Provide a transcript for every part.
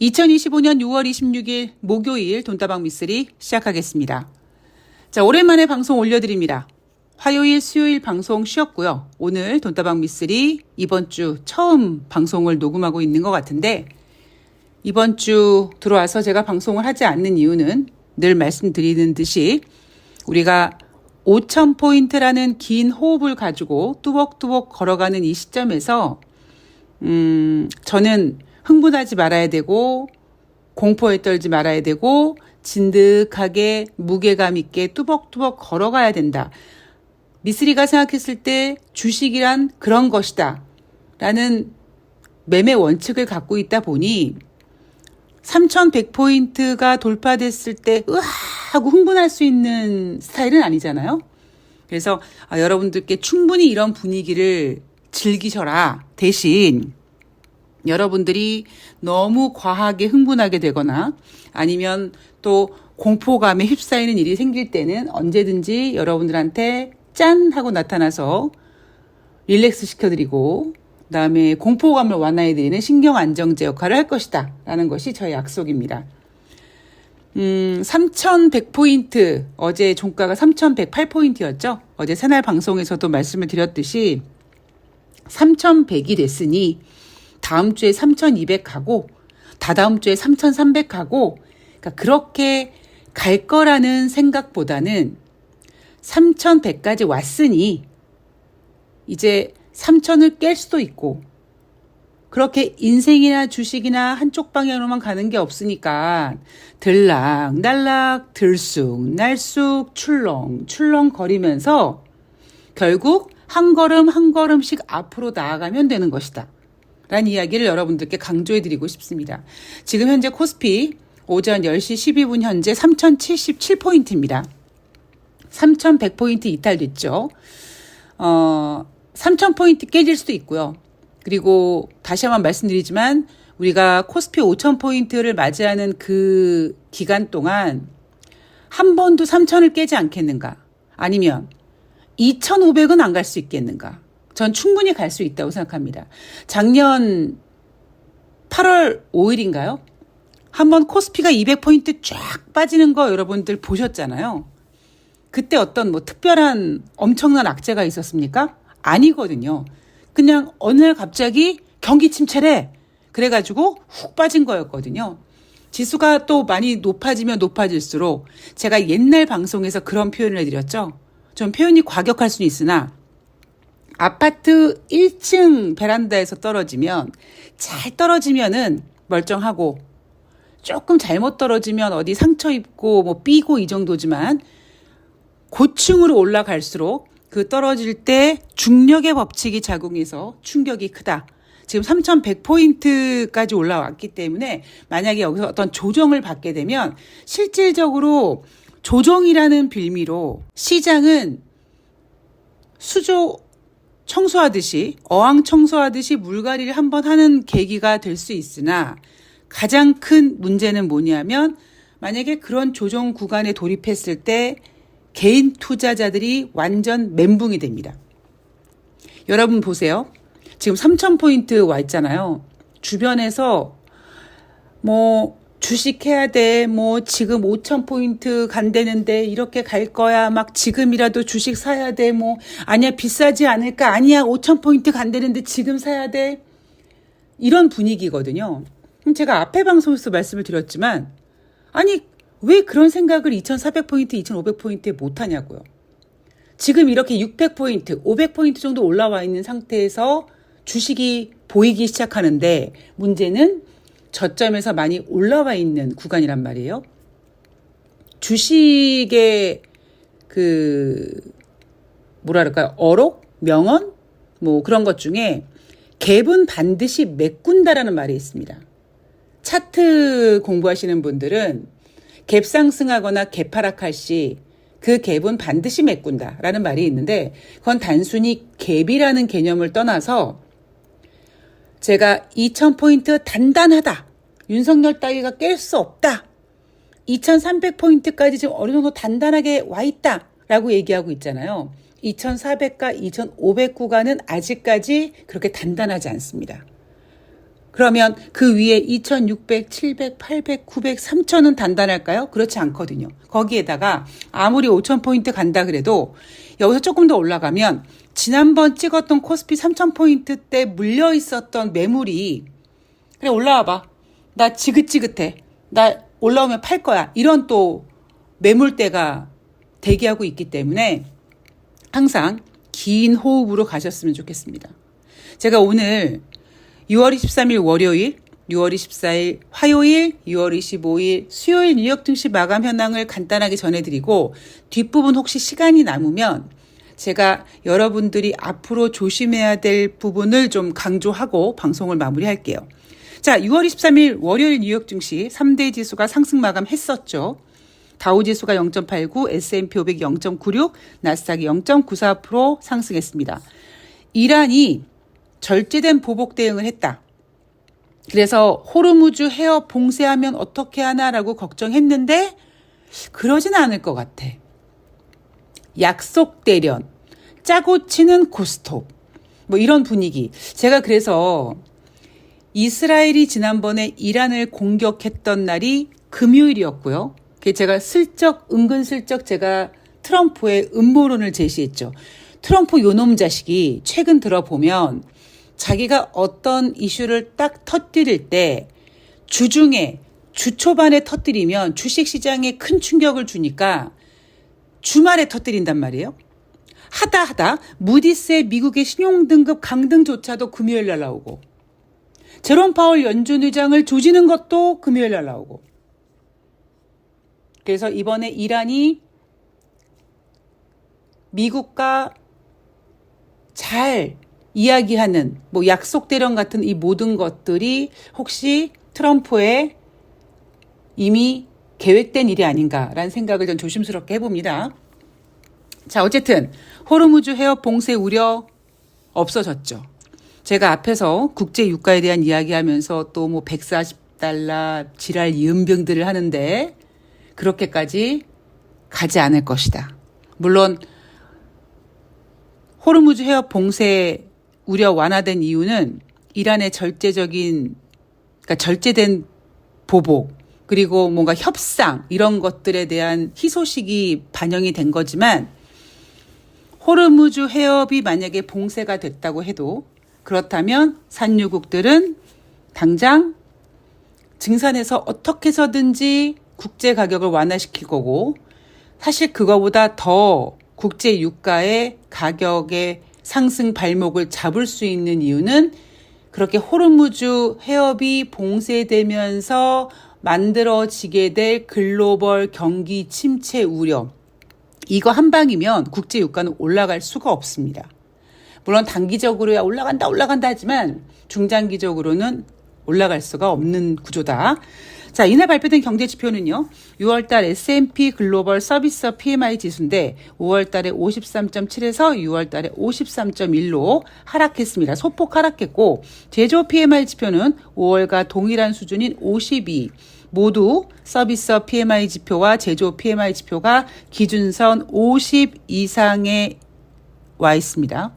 2025년 6월 26일 목요일 돈다방 미쓰리 시작하겠습니다. 자, 오랜만에 방송 올려드립니다. 화요일, 수요일 방송 쉬었고요. 오늘 돈다방 미쓰리 이번 주 처음 방송을 녹음하고 있는 것 같은데, 이번 주 들어와서 제가 방송을 하지 않는 이유는 늘 말씀드리는 듯이 우리가 5,000포인트라는 긴 호흡을 가지고 뚜벅뚜벅 걸어가는 이 시점에서 저는 흥분하지 말아야 되고 공포에 떨지 말아야 되고 진득하게 무게감 있게 뚜벅뚜벅 걸어가야 된다. 미쓰리가 생각했을 때 주식이란 그런 것이다 라는 매매 원칙을 갖고 있다 보니 3,100포인트가 돌파됐을 때 으아 하고 흥분할 수 있는 스타일은 아니잖아요. 그래서 여러분들께 충분히 이런 분위기를 즐기셔라. 대신 여러분들이 너무 과하게 흥분하게 되거나 아니면 또 공포감에 휩싸이는 일이 생길 때는 언제든지 여러분들한테 짠 하고 나타나서 릴렉스 시켜드리고 그다음에 공포감을 완화해드리는 신경안정제 역할을 할 것이다 라는 것이 저의 약속입니다. 3,100포인트, 어제 종가가 3,108포인트였죠. 어제 새날 방송에서도 말씀을 드렸듯이 3,100이 됐으니 다음 주에 3,200 가고 다다음 주에 3,300 가고, 그러니까 그렇게 갈 거라는 생각보다는 3,100까지 왔으니 이제 3,000을 깰 수도 있고, 그렇게 인생이나 주식이나 한쪽 방향으로만 가는 게 없으니까 들락날락 들쑥날쑥 출렁출렁 거리면서 결국 한 걸음 한 걸음씩 앞으로 나아가면 되는 것이다 라는 이야기를 여러분들께 강조해드리고 싶습니다. 지금 현재 코스피 오전 10시 12분 현재 3,077포인트입니다. 3,100포인트 이탈됐죠. 3,000포인트 깨질 수도 있고요. 그리고 다시 한번 말씀드리지만 우리가 코스피 5,000포인트를 맞이하는 그 기간 동안 한 번도 3,000을 깨지 않겠는가? 아니면 2,500은 안 갈 수 있겠는가? 전 충분히 갈 수 있다고 생각합니다. 작년 8월 5일인가요? 한번 코스피가 200포인트 쫙 빠지는 거 여러분들 보셨잖아요. 그때 어떤 특별한 엄청난 악재가 있었습니까? 아니거든요. 그냥 어느 날 갑자기 경기 침체래. 그래가지고 훅 빠진 거였거든요. 지수가 또 많이 높아지면 높아질수록 제가 옛날 방송에서 그런 표현을 해드렸죠. 좀 표현이 과격할 수는 있으나 아파트 1층 베란다에서 떨어지면 잘 떨어지면은 멀쩡하고 조금 잘못 떨어지면 어디 상처 입고 삐고 이 정도지만 고층으로 올라갈수록 그 떨어질 때 중력의 법칙이 작용해서 충격이 크다. 지금 3,100포인트까지 올라왔기 때문에 만약에 여기서 어떤 조정을 받게 되면 실질적으로 조정이라는 빌미로 시장은 수조 청소하듯이 어항 청소하듯이 물갈이를 한번 하는 계기가 될 수 있으나 가장 큰 문제는 뭐냐면 만약에 그런 조정 구간에 돌입했을 때 개인 투자자들이 완전 멘붕이 됩니다. 여러분 보세요. 지금 3,000포인트 와 있잖아요. 주변에서 주식해야 돼. 지금 5,000포인트 간대는데 이렇게 갈 거야. 지금이라도 주식 사야 돼. 아니야 비싸지 않을까. 아니야 5,000포인트 간대는데 지금 사야 돼. 이런 분위기거든요. 제가 앞에 방송에서 말씀을 드렸지만 아니 왜 그런 생각을 2,400포인트, 2,500포인트에 못하냐고요. 지금 이렇게 600포인트, 500포인트 정도 올라와 있는 상태에서 주식이 보이기 시작하는데 문제는 저점에서 많이 올라와 있는 구간이란 말이에요. 주식의 어록? 명언? 그런 것 중에 갭은 반드시 메꾼다라는 말이 있습니다. 차트 공부하시는 분들은 갭 상승하거나 갭 하락할 시 그 갭은 반드시 메꾼다라는 말이 있는데 그건 단순히 갭이라는 개념을 떠나서 제가 2,000포인트 단단하다. 윤석열 따위가 깰 수 없다. 2,300포인트까지 지금 어느 정도 단단하게 와 있다. 라고 얘기하고 있잖아요. 2,400과 2,500 구간은 아직까지 그렇게 단단하지 않습니다. 그러면 그 위에 2600, 700, 800, 900, 3000은 단단할까요? 그렇지 않거든요. 거기에다가 아무리 5000포인트 간다 그래도 여기서 조금 더 올라가면 지난번 찍었던 코스피 3000포인트 때 물려 있었던 매물이 그래 올라와봐. 나 지긋지긋해. 나 올라오면 팔 거야. 이런 또 매물대가 대기하고 있기 때문에 항상 긴 호흡으로 가셨으면 좋겠습니다. 제가 오늘 6월 23일 월요일, 6월 24일 화요일, 6월 25일 수요일 뉴욕 증시 마감 현황을 간단하게 전해드리고 뒷부분 혹시 시간이 남으면 제가 여러분들이 앞으로 조심해야 될 부분을 좀 강조하고 방송을 마무리할게요. 자, 6월 23일 월요일 뉴욕 증시 3대 지수가 상승 마감했었죠. 다우지수가 0.89, S&P 500 0.96, 나스닥이 0.94% 상승했습니다. 이란이 절제된 보복 대응을 했다. 그래서 호르무즈 해협 봉쇄하면 어떻게 하나라고 걱정했는데 그러진 않을 것 같아. 약속 대련, 짜고 치는 고스톱, 뭐 이런 분위기. 제가 그래서 이스라엘이 지난번에 이란을 공격했던 날이 금요일이었고요. 제가 은근슬쩍 제가 트럼프의 음모론을 제시했죠. 트럼프 요놈 자식이 최근 들어보면 자기가 어떤 이슈를 딱 터뜨릴 때 주중에 주 초반에 터뜨리면 주식시장에 큰 충격을 주니까 주말에 터뜨린단 말이에요. 하다 무디스의 미국의 신용등급 강등조차도 금요일 날 나오고 제롬 파월 연준 의장을 조지는 것도 금요일 날 나오고 그래서 이번에 이란이 미국과 잘 이야기하는 뭐 약속 대련 같은 이 모든 것들이 혹시 트럼프의 이미 계획된 일이 아닌가라는 생각을 좀 조심스럽게 해봅니다. 자, 어쨌든 호르무즈 해협 봉쇄 우려 없어졌죠. 제가 앞에서 국제 유가에 대한 이야기하면서 또 뭐 140달러 지랄 이음병들을 하는데 그렇게까지 가지 않을 것이다. 물론 호르무즈 해협 봉쇄 우려 완화된 이유는 이란의 절제된 보복 그리고 뭔가 협상 이런 것들에 대한 희소식이 반영이 된 거지만 호르무즈 해협이 만약에 봉쇄가 됐다고 해도 그렇다면 산유국들은 당장 증산해서 어떻게 해서든지 국제 가격을 완화시킬 거고 사실 그거보다 더 국제 유가의 가격의 상승 발목을 잡을 수 있는 이유는 그렇게 호르무즈 해협이 봉쇄되면서 만들어지게 될 글로벌 경기 침체 우려. 이거 한 방이면 국제 유가는 올라갈 수가 없습니다. 물론 단기적으로야 올라간다 하지만 중장기적으로는 올라갈 수가 없는 구조다. 자, 이날 발표된 경제 지표는요. 6월달 S&P 글로벌 서비스 PMI 지수인데 5월달에 53.7에서 6월달에 53.1로 하락했습니다. 소폭 하락했고 제조 PMI 지표는 5월과 동일한 수준인 52. 모두 서비스 PMI 지표와 제조 PMI 지표가 기준선 50 이상에 와 있습니다.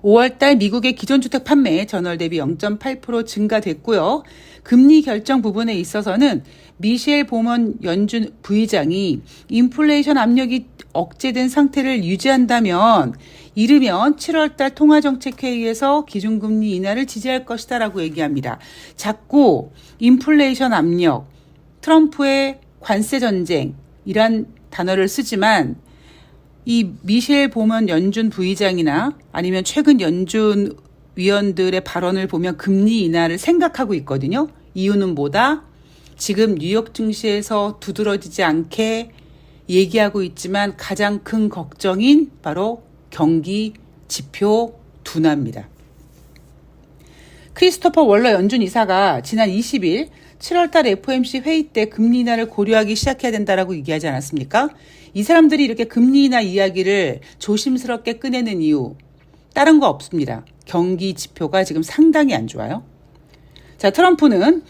5월달 미국의 기존주택 판매 전월 대비 0.8% 증가됐고요. 금리 결정 부분에 있어서는 미셸 보먼 연준 부의장이 인플레이션 압력이 억제된 상태를 유지한다면 이르면 7월달 통화정책회의에서 기준금리 인하를 지지할 것이다라고 얘기합니다. 자꾸 인플레이션 압력, 트럼프의 관세 전쟁 이란 단어를 쓰지만 이 미셸 보먼 연준 부의장이나 아니면 최근 연준 위원들의 발언을 보면 금리 인하를 생각하고 있거든요. 이유는 뭐다? 지금 뉴욕 증시에서 두드러지지 않게 얘기하고 있지만 가장 큰 걱정인 바로 경기 지표 둔화입니다. 크리스토퍼 월러 연준 이사가 지난 20일 7월달 FOMC 회의 때 금리 인하를 고려하기 시작해야 된다라고 얘기하지 않았습니까? 이 사람들이 이렇게 금리 인하 이야기를 조심스럽게 꺼내는 이유 다른 거 없습니다. 경기 지표가 지금 상당히 안 좋아요. 자, 트럼프는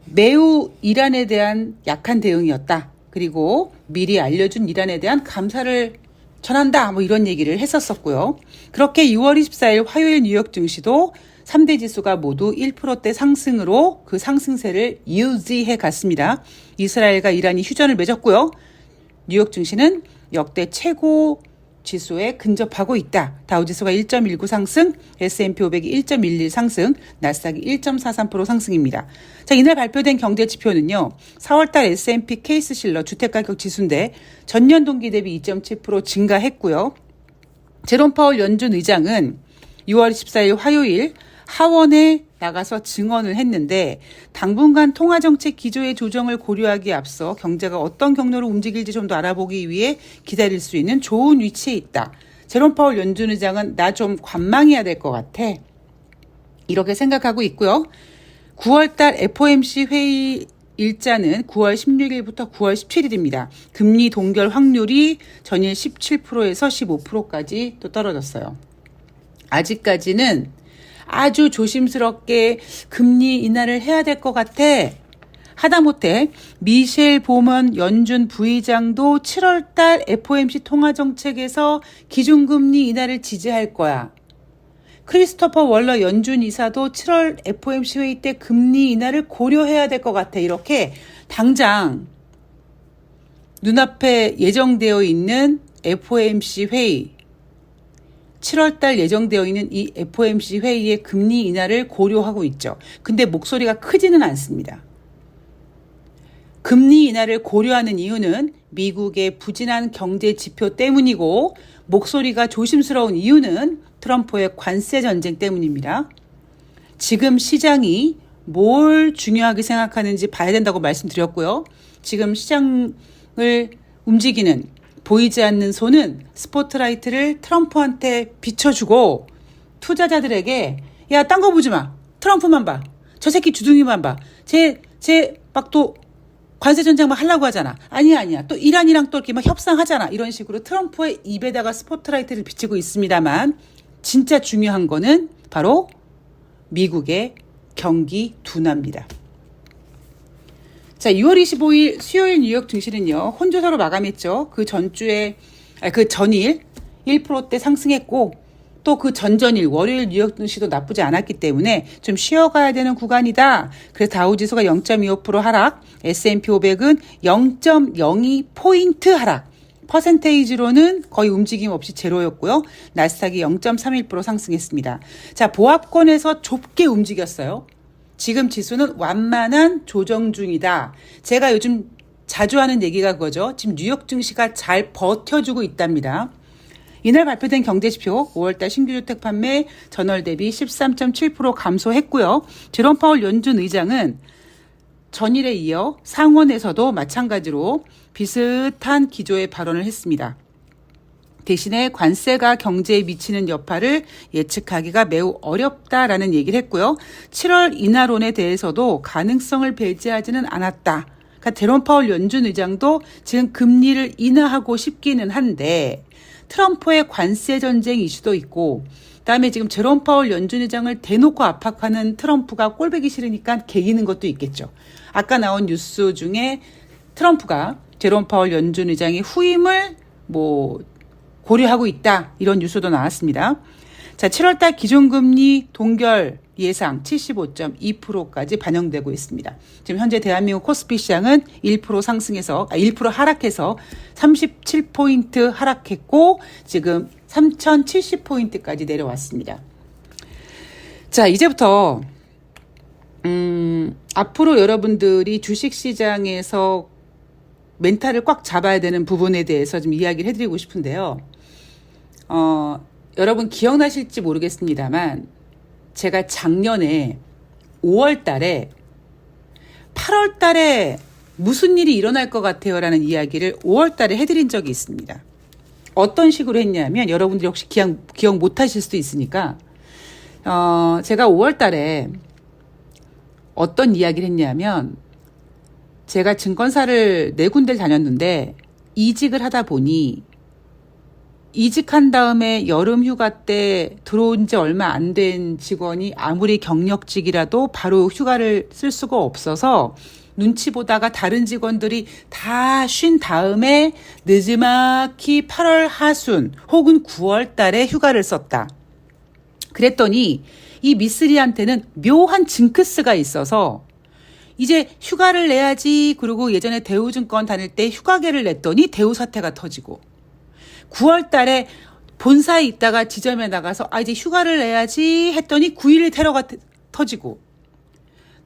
매우 이란에 대한 약한 대응이었다. 그리고 미리 알려준 이란에 대한 감사를 전한다. 뭐 이런 얘기를 했었었고요. 그렇게 6월 24일 화요일 뉴욕 증시도 3대 지수가 모두 1%대 상승으로 그 상승세를 유지해 갔습니다. 이스라엘과 이란이 휴전을 맺었고요. 뉴욕 증시는 역대 최고 지수에 근접하고 있다. 다우지수가 1.19 상승, S&P 500이 1.11 상승, 나스닥이 1.43% 상승입니다. 자, 이날 발표된 경제 지표는요. 4월달 S&P 케이스실러 주택가격 지수인데 전년 동기 대비 2.7% 증가했고요. 제롬 파월 연준 의장은 6월 14일 화요일 하원에 나가서 증언을 했는데 당분간 통화정책 기조의 조정을 고려하기에 앞서 경제가 어떤 경로로 움직일지 좀 더 알아보기 위해 기다릴 수 있는 좋은 위치에 있다. 제롬 파월 연준 의장은 나 좀 관망해야 될 것 같아. 이렇게 생각하고 있고요. 9월달 FOMC 회의 일자는 9월 16일부터 9월 17일입니다. 금리 동결 확률이 전일 17%에서 15%까지 또 떨어졌어요. 아직까지는 아주 조심스럽게 금리 인하를 해야 될 것 같아. 하다못해 미셸 보먼 연준 부의장도 7월달 FOMC 통화정책에서 기준금리 인하를 지지할 거야. 크리스토퍼 월러 연준 이사도 7월 FOMC 회의 때 금리 인하를 고려해야 될 것 같아. 이렇게 당장 눈앞에 예정되어 있는 FOMC 회의, 7월달 예정되어 있는 이 FOMC 회의의 금리 인하를 고려하고 있죠. 근데 목소리가 크지는 않습니다. 금리 인하를 고려하는 이유는 미국의 부진한 경제 지표 때문이고 목소리가 조심스러운 이유는 트럼프의 관세 전쟁 때문입니다. 지금 시장이 뭘 중요하게 생각하는지 봐야 된다고 말씀드렸고요. 지금 시장을 움직이는 보이지 않는 손은 스포트라이트를 트럼프한테 비춰주고 투자자들에게 야, 딴 거 보지 마. 트럼프만 봐. 저 새끼 주둥이만 봐. 쟤 막 또 관세 전쟁 막 하려고 하잖아. 아니야. 또 이란이랑 또 이렇게 막 협상하잖아. 이런 식으로 트럼프의 입에다가 스포트라이트를 비치고 있습니다만 진짜 중요한 거는 바로 미국의 경기 둔화입니다. 자, 6월 25일 수요일 뉴욕 증시는요, 혼조세로 마감했죠. 그 전일 1%대 상승했고, 또 그 전전일 월요일 뉴욕 증시도 나쁘지 않았기 때문에 좀 쉬어가야 되는 구간이다. 그래서 다우지수가 0.25% 하락, S&P 500은 0.02포인트 하락. 퍼센테이지로는 거의 움직임 없이 제로였고요. 나스닥이 0.31% 상승했습니다. 자, 보합권에서 좁게 움직였어요. 지금 지수는 완만한 조정 중이다. 제가 요즘 자주 하는 얘기가 그거죠. 지금 뉴욕 증시가 잘 버텨주고 있답니다. 이날 발표된 경제지표 5월달 신규주택 판매 전월 대비 13.7% 감소했고요. 제롬 파월 연준 의장은 전일에 이어 상원에서도 마찬가지로 비슷한 기조의 발언을 했습니다. 대신에 관세가 경제에 미치는 여파를 예측하기가 매우 어렵다라는 얘기를 했고요. 7월 인하론에 대해서도 가능성을 배제하지는 않았다. 그러니까 제롬 파월 연준 의장도 지금 금리를 인하하고 싶기는 한데 트럼프의 관세 전쟁 이슈도 있고 그다음에 지금 제롬 파월 연준 의장을 대놓고 압박하는 트럼프가 꼴보기 싫으니까 개기는 것도 있겠죠. 아까 나온 뉴스 중에 트럼프가 제롬 파월 연준 의장의 후임을 고려하고 있다. 이런 뉴스도 나왔습니다. 자, 7월달 기준금리 동결 예상 75.2%까지 반영되고 있습니다. 지금 현재 대한민국 코스피 시장은 1% 하락해서 37포인트 하락했고 지금 3,070포인트까지 내려왔습니다. 자, 이제부터 앞으로 여러분들이 주식시장에서 멘탈을 꽉 잡아야 되는 부분에 대해서 좀 이야기를 해드리고 싶은데요. 여러분 기억나실지 모르겠습니다만 제가 작년에 5월 달에 8월 달에 무슨 일이 일어날 것 같아요 라는 이야기를 5월 달에 해드린 적이 있습니다. 어떤 식으로 했냐면 여러분들이 혹시 기억 못 하실 수도 있으니까 제가 5월 달에 어떤 이야기를 했냐면 제가 증권사를 4군데를 다녔는데 이직을 하다 보니 이직한 다음에 여름 휴가 때 들어온 지 얼마 안 된 직원이 아무리 경력직이라도 바로 휴가를 쓸 수가 없어서 눈치 보다가 다른 직원들이 다 쉰 다음에 늦지막히 8월 하순 혹은 9월 달에 휴가를 썼다. 그랬더니 이 미쓰리한테는 묘한 징크스가 있어서 이제 휴가를 내야지. 그리고 예전에 대우증권 다닐 때 휴가계를 냈더니 대우 사태가 터지고 9월 달에 본사에 있다가 지점에 나가서 이제 휴가를 내야지 했더니 9.11 테러가 터지고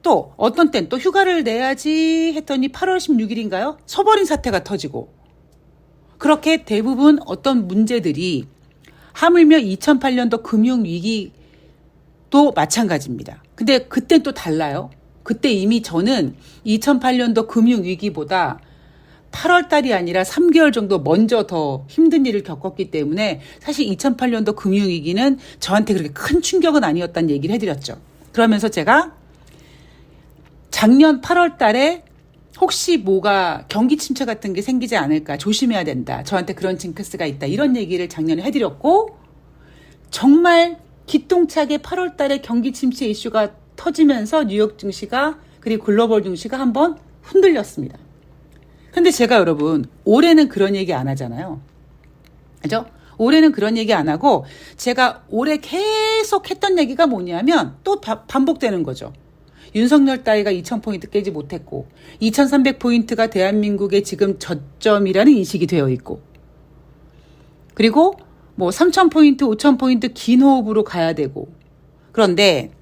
또 어떤 땐 또 휴가를 내야지 했더니 8월 16일인가요? 서버린 사태가 터지고 그렇게 대부분 어떤 문제들이 하물며 2008년도 금융위기도 마찬가지입니다. 근데 그땐 또 달라요. 그때 이미 저는 2008년도 금융위기보다 8월 달이 아니라 3개월 정도 먼저 더 힘든 일을 겪었기 때문에 사실 2008년도 금융위기는 저한테 그렇게 큰 충격은 아니었다는 얘기를 해드렸죠. 그러면서 제가 작년 8월 달에 혹시 뭐가 경기 침체 같은 게 생기지 않을까 조심해야 된다. 저한테 그런 징크스가 있다. 이런 얘기를 작년에 해드렸고 정말 기똥차게 8월 달에 경기 침체 이슈가 터지면서 뉴욕 증시가 그리고 글로벌 증시가 한번 흔들렸습니다. 근데 제가 여러분 올해는 그런 얘기 안 하잖아요. 그죠? 올해는 그런 얘기 안 하고 제가 올해 계속 했던 얘기가 뭐냐면 또 반복되는 거죠. 윤석열 따위가 2000포인트 깨지 못했고 2300포인트가 대한민국의 지금 저점이라는 인식이 되어 있고 그리고 뭐 3000포인트, 5000포인트 긴 호흡으로 가야 되고 그런데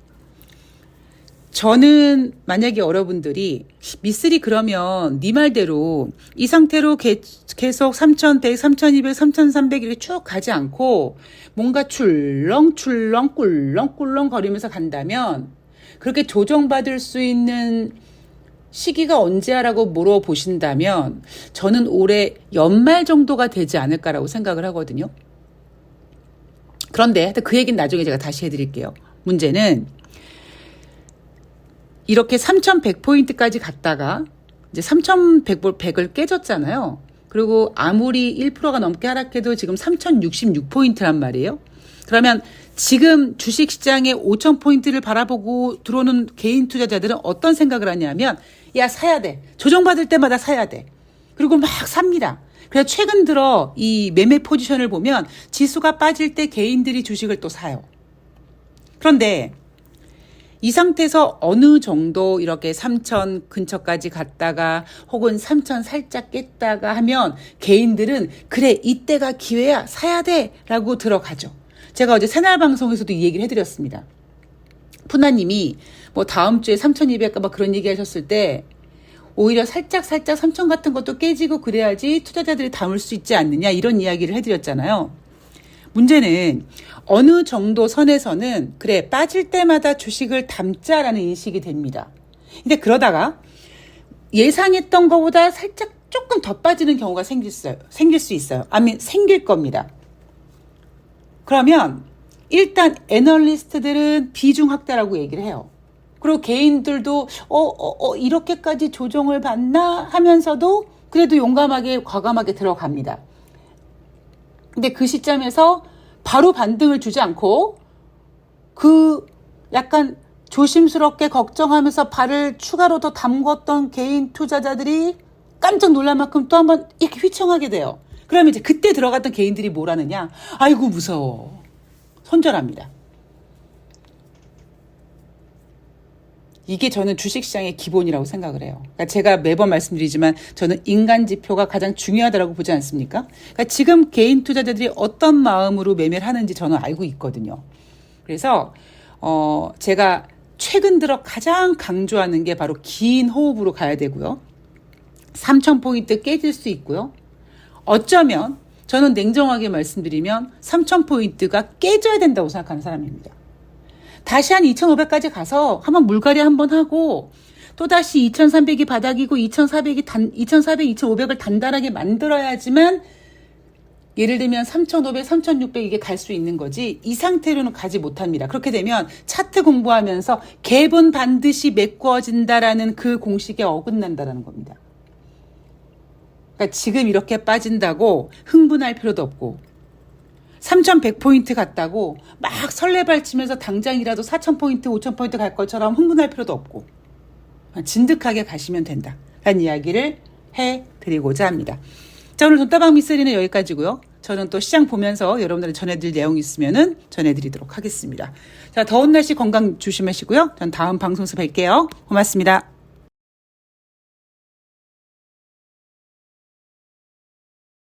저는 만약에 여러분들이 미쓰리 그러면 네 말대로 이 상태로 계속 3100, 3200, 3300 이렇게 쭉 가지 않고 뭔가 출렁출렁 꿀렁꿀렁 거리면서 간다면 그렇게 조정받을 수 있는 시기가 언제야라고 물어보신다면 저는 올해 연말 정도가 되지 않을까라고 생각을 하거든요. 그런데 그 얘기는 나중에 제가 다시 해드릴게요. 문제는 이렇게 3100포인트까지 갔다가 이제 3100을 깨졌잖아요. 그리고 아무리 1%가 넘게 하락해도 지금 3066포인트란 말이에요. 그러면 지금 주식시장에 5000포인트를 바라보고 들어오는 개인 투자자들은 어떤 생각을 하냐면 야 사야 돼. 조정받을 때마다 사야 돼. 그리고 막 삽니다. 그래서 최근 들어 이 매매 포지션을 보면 지수가 빠질 때 개인들이 주식을 또 사요. 그런데 이 상태에서 어느 정도 이렇게 3000 근처까지 갔다가 혹은 3000 살짝 깼다가 하면 개인들은 그래 이때가 기회야 사야 돼 라고 들어가죠. 제가 어제 새날 방송에서도 이 얘기를 해드렸습니다. 푸나님이 뭐 다음 주에 3200 막 그런 얘기 하셨을 때 오히려 살짝 3000 같은 것도 깨지고 그래야지 투자자들이 담을 수 있지 않느냐 이런 이야기를 해드렸잖아요. 문제는 어느 정도 선에서는 그래 빠질 때마다 주식을 담자라는 인식이 됩니다. 근데 그러다가 예상했던 것보다 살짝 조금 더 빠지는 경우가 생길 수 있어요. 아니면 생길 겁니다. 그러면 일단 애널리스트들은 비중 확대라고 얘기를 해요. 그리고 개인들도 이렇게까지 조정을 받나 하면서도 그래도 용감하게 과감하게 들어갑니다. 근데 그 시점에서 바로 반등을 주지 않고 그 약간 조심스럽게 걱정하면서 발을 추가로 더 담궜던 개인 투자자들이 깜짝 놀랄 만큼 또 한번 이렇게 휘청하게 돼요. 그러면 이제 그때 들어갔던 개인들이 뭐라느냐? 아이고 무서워. 손절합니다. 이게 저는 주식시장의 기본이라고 생각을 해요. 그러니까 제가 매번 말씀드리지만 저는 인간 지표가 가장 중요하다고 보지 않습니까? 그러니까 지금 개인 투자자들이 어떤 마음으로 매매를 하는지 저는 알고 있거든요. 그래서 제가 최근 들어 가장 강조하는 게 바로 긴 호흡으로 가야 되고요. 3000포인트 깨질 수 있고요. 어쩌면 저는 냉정하게 말씀드리면 3000포인트가 깨져야 된다고 생각하는 사람입니다. 다시 한 2500까지 가서 한번 물갈이 한번 하고 또다시 2300이 바닥이고 2400, 2500을 단단하게 만들어야지만 예를 들면 3500, 3600 이게 갈 수 있는 거지 이 상태로는 가지 못합니다. 그렇게 되면 차트 공부하면서 갭은 반드시 메꿔진다라는 그 공식에 어긋난다라는 겁니다. 그러니까 지금 이렇게 빠진다고 흥분할 필요도 없고 3100포인트 갔다고 막 설레발치면서 당장이라도 4000포인트, 5000포인트 갈 것처럼 흥분할 필요도 없고 진득하게 가시면 된다 라는 이야기를 해드리고자 합니다. 자, 오늘 돈다방 미쓰리는 여기까지고요. 저는 또 시장 보면서 여러분들이 전해드릴 내용이 있으면은 전해드리도록 하겠습니다. 자, 더운 날씨 건강 조심하시고요. 전 다음 방송에서 뵐게요. 고맙습니다.